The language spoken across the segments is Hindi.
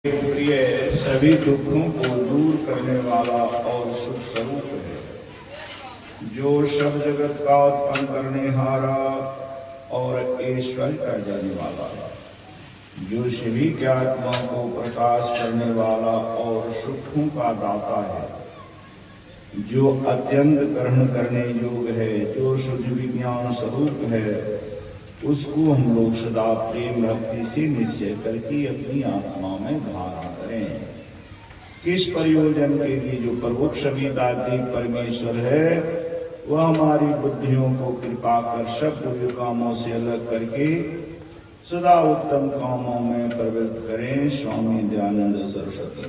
प्रिय सभी दुखों को दूर करने वाला और सुख स्वरूप है, जो सब जगत का उत्पन्न करने हारा और ऐश्वर्य का जाने वाला है, जो सभी की आत्मा को प्रकाश करने वाला और सुखों का दाता है, जो अत्यंत ग्रहण करने योग्य है, जो शुद्ध विज्ञान स्वरूप है, उसको हम लोग सदा प्रेम भक्ति से निश्चय करके अपनी आत्मा में धारण करें। किस प्रयोजन के लिए? जो परोक्ष विदाते परमेश्वर है, वह हमारी बुद्धियों को कृपा कर सब बुरे कामों से अलग करके सदा उत्तम कामों में प्रवृत्त करें। स्वामी दयानंद सरस्वती।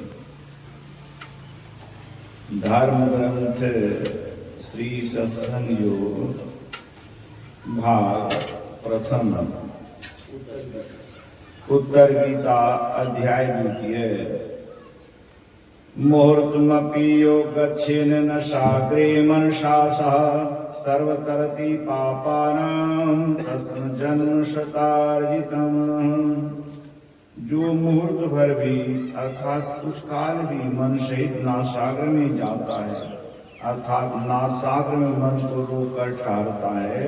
धर्म ग्रंथ श्री सत्संग योग भाग प्रथम, उत्तर गीता अध्याय द्वितीय। मुहूर्तमपि योगच्छेन न साग्रे मनसा सह सर्वतरति पापानां तस्म जन्म शतार्जितम्। जो मुहूर्त भर भी अर्थात कुछ काल भी मन सहित नासाग्र में जाता है, अर्थात नासाग्र में मन को रोककर ठहरता है,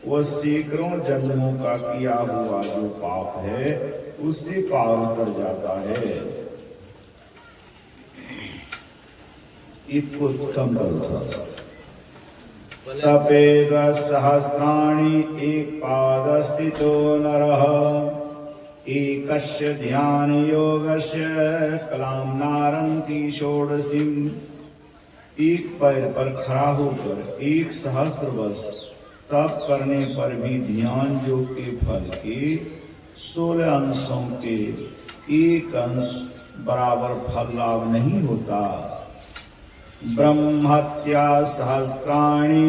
वह सैकड़ों जन्मों का किया हुआ जो पाप है उससे पार उतर जाता है। कम करो। तपेद सहस्राणि एक पाद स्थितो नरः एकस्य ध्यान योगस्य कलाम नारंती षोडशीम्। एक पैर पर खड़ा होकर 1,000 वर्ष तप करने पर भी ध्यान योग के फल के 16 अंशों के एक अंश बराबर फल लाभ नहीं होता। ब्रह्म हत्या सहस्राणि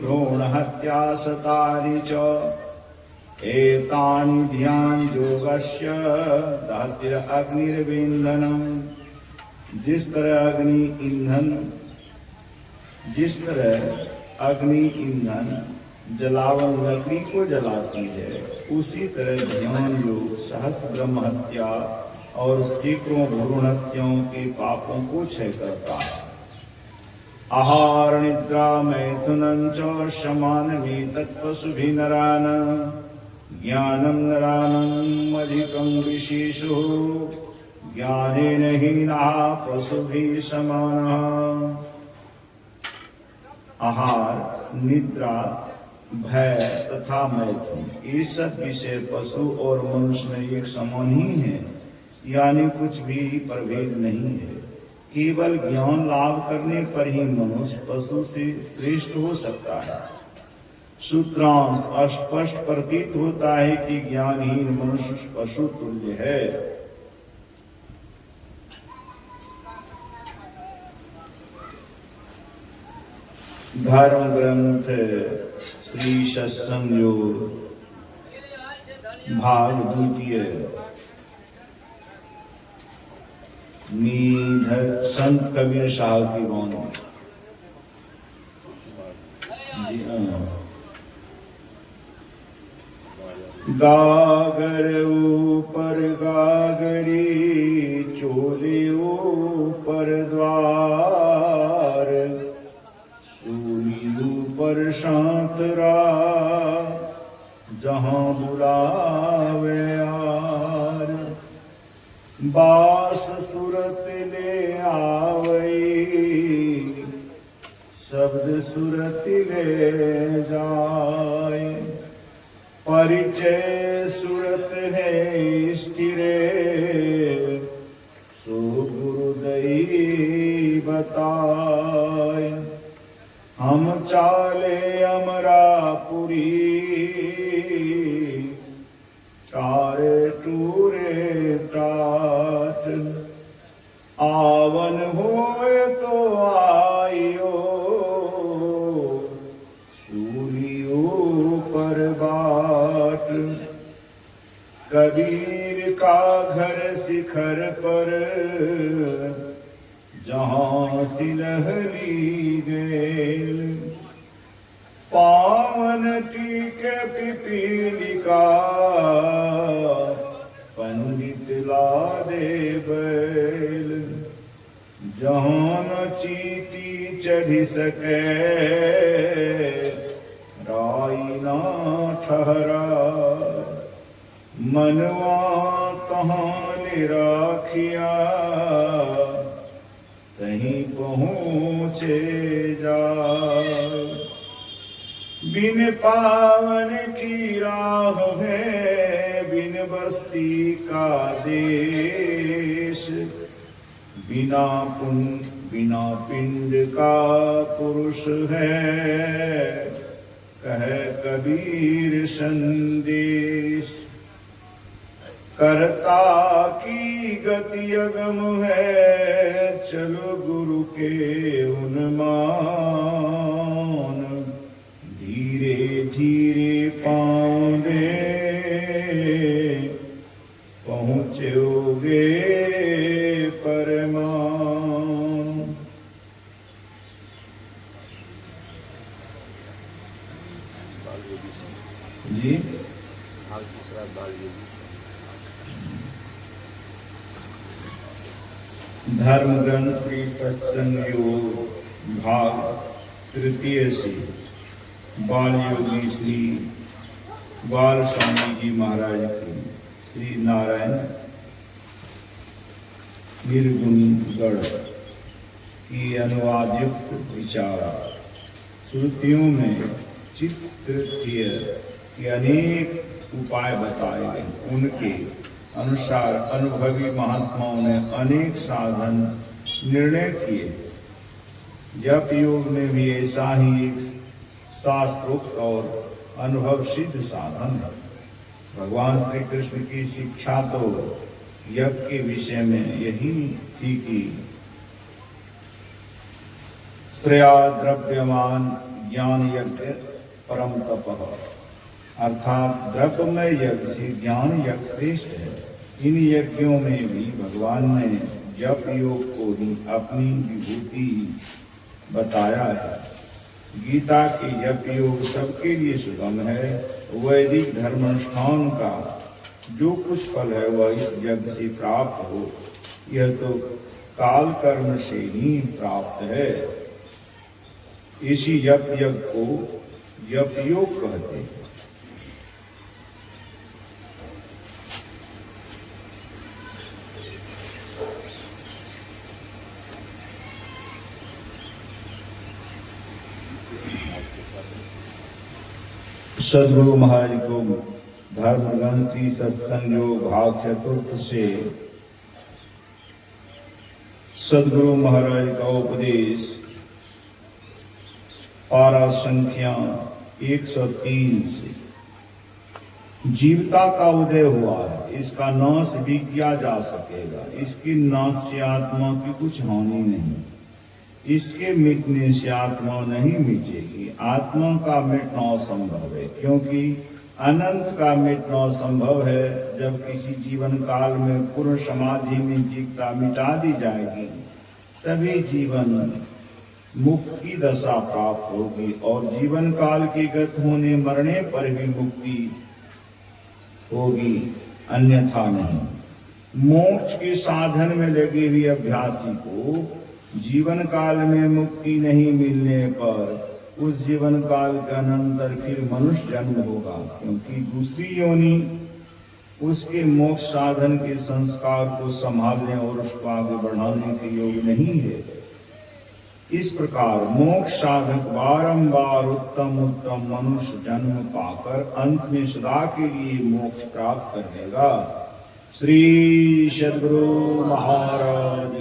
भ्रूण हत्या शतानि च एतानि ध्यान योगस्य दहतिर अग्निर्विंधनम्। जिस तरह अग्नि ईंधन जलावन लकड़ी को जलाती है, उसी तरह ध्यान योग सहस्र ब्रह्म हत्या और सैकड़ों भ्रूण हत्याओं के पापों को क्षय करता है। आहार निद्रा मैथुनं च समानमेतत्पशुभिः नरान् ज्ञानं नराणाम् अधिकं विशेषो ज्ञानेन हीनाः पशुभिः समानः। आहार, निद्रा, भय तथा मैथुन, ये सब विषय पशु और मनुष्य में एक समान ही है, यानी कुछ भी प्रभेद नहीं है। केवल ज्ञान लाभ करने पर ही मनुष्य पशु से श्रेष्ठ हो सकता है। सूत्रांश स्पष्ट प्रतीत होता है कि ज्ञानहीन मनुष्य पशु तुल्य है। धर्म ग्रंथ श्री सत्संग योग भाग द्वितीय। नीध संत कबीर साहब की वाणी। गागर ऊपर गागरी चोले ऊपर द्वार पर शांतरा जहां बुलावे यार। बास सुरत ले आवई शब्द सुरत ले जाए। परिचय सुरत है स्थिरे सो गुरुदई बताए। हम चाले अमरापुरी तारे टूरे टाट। आवन होए तो आइयो सूलियों पर बाट। कबीर का घर शिखर पर जहाँ सिलहली गेल। पावन टीके पिपीलिका पंडित लादे बैल, जहाँ न चीटी चढ़ी सके, राई ना ठहरा, मनवा तहाँ ले राखिया, कहीं पहुँचे जा। बिन पावन की राह है, बिन बस्ती का देश, बिना पिंड का पुरुष है, कहे कबीर संदेश। कर्ता की गति अगम है, चलो गुरु के उन्मान, धीरे धीरे पाँव दे पहुँचोगे परमान। जी धर्म ग्रंथ श्री सत्संग योग भाग तृतीय से बाल योगी श्री बाल स्वामी जी महाराज की श्री नारायण निर्गुणी गढ़ की अनुवादयुक्त विचार। श्रुतियों में चित्तृतीय के अनेक उपाय बताए गए। उनके अनुसार अनुभवी महात्माओं ने अनेक साधन निर्णय किए। जप योग में भी ऐसा ही एक शास्त्रोक्त और अनुभव सिद्ध साधन है। भगवान श्री कृष्ण की शिक्षा तो यज्ञ के विषय में यही थी कि श्रेया द्रव्यमान ज्ञान यज्ञ परम तपः, अर्थात द्रव्यमय यज्ञ से ज्ञान यज्ञ श्रेष्ठ है। इन यज्ञों में भी भगवान ने जप योग को ही अपनी विभूति बताया है। गीता के जप योग सबके लिए सुगम है। वैदिक धर्मानुष्ठान का जो कुछ फल है वह इस यज्ञ से प्राप्त हो, यह तो काल कर्म से ही प्राप्त है। इसी जप यज्ञ को जप योग कहते हैं। सदगुरु महाराज को धर्म ग्रंथ श्री सत्संग योग भाग चतुर्थ से सदगुरु महाराज का उपदेश पारा संख्या 103 से जीवता का उदय हुआ है, इसका नाश भी किया जा सकेगा। इसकी नाश से आत्मा की कुछ हानि नहीं, इसके मिटने से आत्मा नहीं मिटेगी। आत्मा का मिटना असंभव है, क्योंकि अनंत का मिटना संभव है। जब किसी जीवन काल में पूर्ण समाधि में जीवता मिटा दी जाएगी, तभी जीवन मुक्त की दशा प्राप्त होगी, और जीवन काल के गत होने मरने पर भी मुक्ति होगी, अन्यथा नहीं। मोक्ष के साधन में लगे हुए अभ्यासी को जीवन काल में मुक्ति नहीं मिलने पर उस जीवन काल के अनंतर फिर मनुष्य जन्म होगा, क्योंकि दूसरी योनि उसके मोक्ष साधन के संस्कार को संभालने और उसको आगे बढ़ाने के योग नहीं है। इस प्रकार मोक्ष साधक बारंबार उत्तम उत्तम मनुष्य जन्म पाकर अंत में सदा के लिए मोक्ष प्राप्त कर लेगा। श्री सद्गुरु महाराज